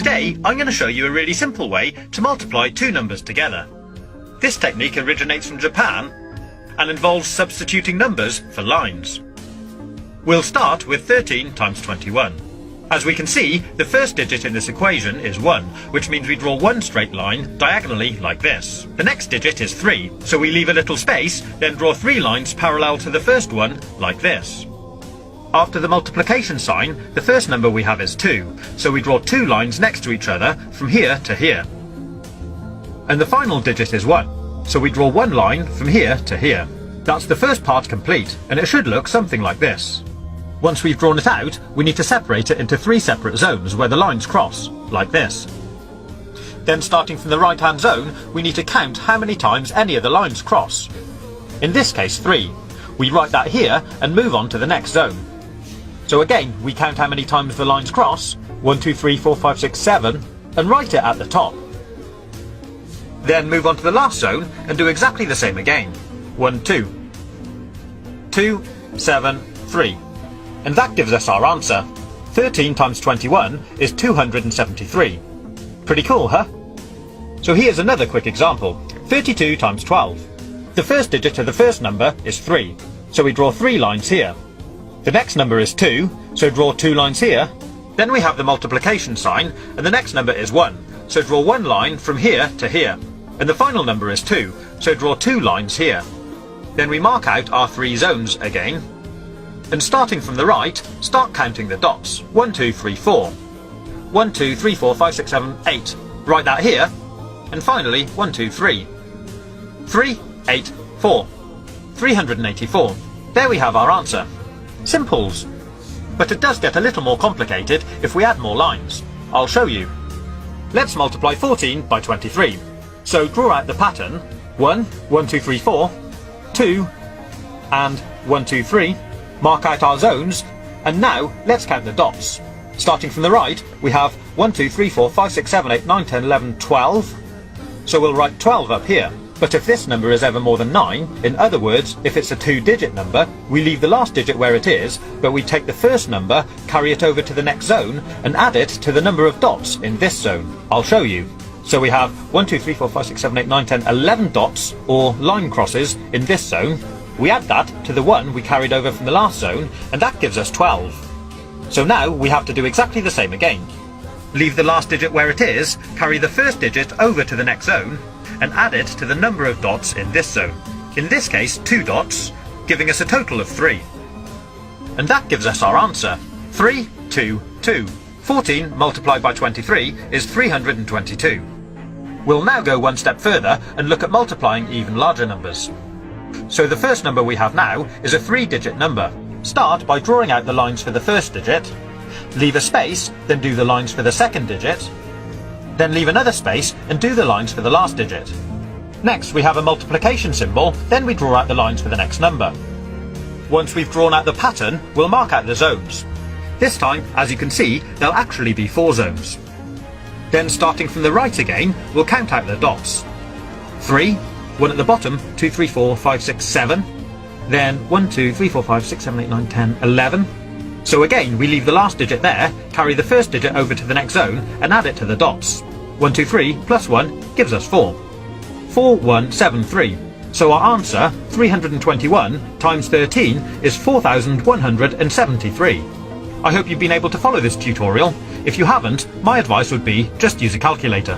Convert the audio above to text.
Today, I'm going to show you a really simple way to multiply two numbers together. This technique originates from Japan and involves substituting numbers for lines. We'll start with 13 times 21. As we can see, the first digit in this equation is 1, which means we draw one straight line diagonally like this. The next digit is 3, so we leave a little space, then draw 3 lines parallel to the first one like this. After the multiplication sign, the first number we have is 2, so we draw 2 lines next to each other from here to here. And the final digit is 1, so we draw one line from here to here. That's the first part complete, and it should look something like this. Once we've drawn it out, we need to separate it into 3 separate zones where the lines cross, like this. Then starting from the right-hand zone, we need to count how many times any of the lines cross. In this case 3. We write that here and move on to the next zone. So again, we count how many times the lines cross, 1, 2, 3, 4, 5, 6, 7, and write it at the top. Then move on to the last zone and do exactly the same again. 1, 2. 2, 7, 3. And that gives us our answer. 13 times 21 is 273. Pretty cool, huh? So here's another quick example. 32 times 12. The first digit of the first number is 3, so we draw 3 lines here. The next number is 2, so draw 2 lines here. Then we have the multiplication sign, and the next number is 1, so draw 1 line from here to here. And the final number is 2, so draw 2 lines here. Then we mark out our 3 zones again. And starting from the right, start counting the dots. 1, 2, 3, 4. 1, 2, 3, 4, 5, 6, 7, 8. Write that here. And finally, 1, 2, 3. 3, 8, 4. 384. There we have our answer. Simples. But it does get a little more complicated if we add more lines. I'll show you. Let's multiply 14 by 23. So draw out the pattern. 1, 1, 2, 3, 4. 2, and 1, 2, 3. Mark out our zones, and now let's count the dots. Starting from the right, we have 1, 2, 3, 4, 5, 6, 7, 8, 9, 10, 11, 12. So we'll write 12 up here. But if this number is ever more than 9, in other words, if it's a 2-digit number, we leave the last digit where it is, but we take the first number, carry it over to the next zone, and add it to the number of dots in this zone. I'll show you. So we have 1, 2, 3, 4, 5, 6, 7, 8, 9, 10, 11 dots, or line crosses, in this zone. We add that to the one we carried over from the last zone, and that gives us 12. So now we have to do exactly the same again. Leave the last digit where it is, carry the first digit over to the next zone, and add it to the number of dots in this zone. In this case, 2 dots, giving us a total of 3. And that gives us our answer. 3, 2, 2. 14 multiplied by 23 is 322. We'll now go one step further and look at multiplying even larger numbers. So the first number we have now is a 3-digit number. Start by drawing out the lines for the first digit, leave a space, then do the lines for the second digit, then leave another space and do the lines for the last digit. Next we have a multiplication symbol, then we draw out the lines for the next number. Once we've drawn out the pattern, we'll mark out the zones. This time, as you can see, there'll actually be 4 zones. Then starting from the right again, we'll count out the dots. 3, 1 at the bottom, 2, 3, 4, 5, 6, 7. Then 1, 2, 3, 4, 5, 6, 7, 8, 9, 10, 11. So again, we leave the last digit there, carry the first digit over to the next zone, and add it to the dots. 1, 2, 3 plus 1 gives us 4. 4, 1, 7, 3. So our answer, 321 times 13, is 4,173. I hope you've been able to follow this tutorial. If you haven't, my advice would be just use a calculator.